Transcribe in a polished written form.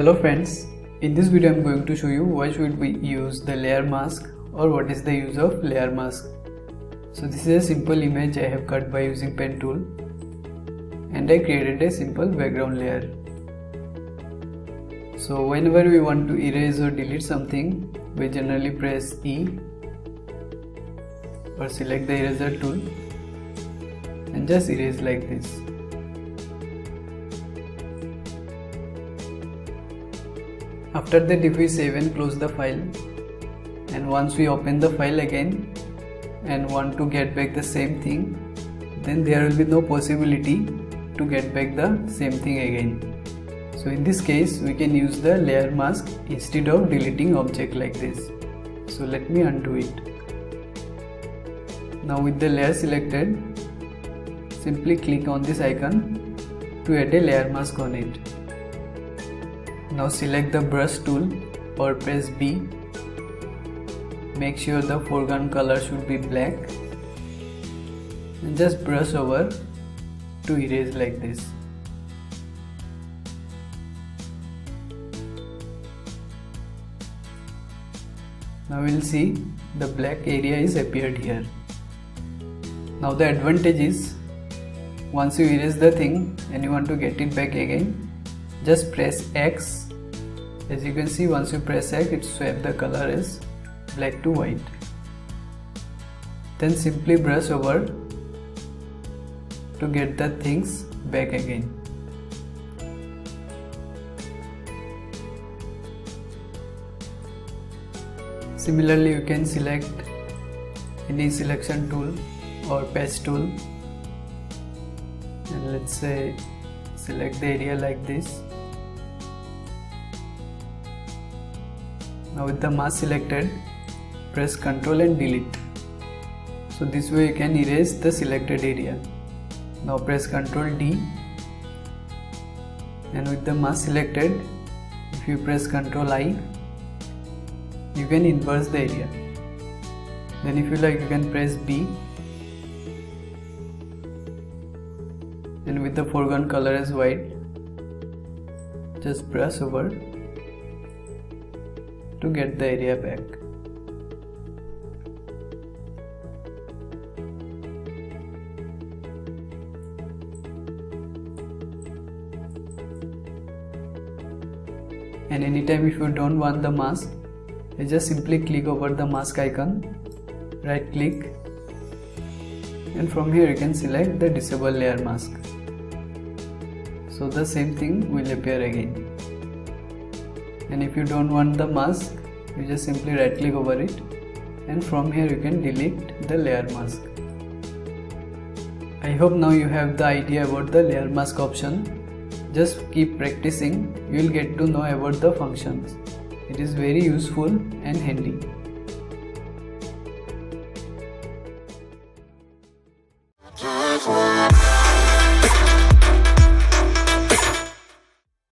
Hello friends, in this video I am going to show you why should we use the layer mask or what is the use of layer mask. So this is a simple image I have cut by using pen tool and I created a simple background layer. So whenever we want to erase or delete something, we generally press E or select the eraser tool and just erase like this. After that, if we save and close the file, and once we open the file again and want to get back the same thing, then there will be no possibility to get back the same thing again. So in this case we can use the layer mask instead of deleting object like this. So let me undo it. Now with the layer selected, simply click on this icon to add a layer mask on it. Now select the brush tool or press B. Make sure the foreground color should be black and just brush over to erase like this. Now we'll see the black area is appeared here. Now the advantage is, once you erase the thing and you want to get it back again, just press X. As you can see, once you press X, it swaps the color as black to white. Then simply brush over to get the things back again. Similarly, you can select any selection tool or patch tool and let's say select the area like this. Now with the mask selected, press Ctrl and delete. So this way you can erase the selected area. Now press Ctrl D, and with the mask selected, if you press Ctrl I, you can invert the area. Then if you like, you can press B, and with the foreground color as white, just brush over to get the area back. And anytime if you don't want the mask, you just simply click over the mask icon, right click, and from here you can select the disable layer mask. So the same thing will appear again. And if you don't want the mask, you just simply right click over it, and from here you can delete the layer mask. I hope now you have the idea about the layer mask option. Just keep practicing, you will get to know about the functions. It is very useful and handy.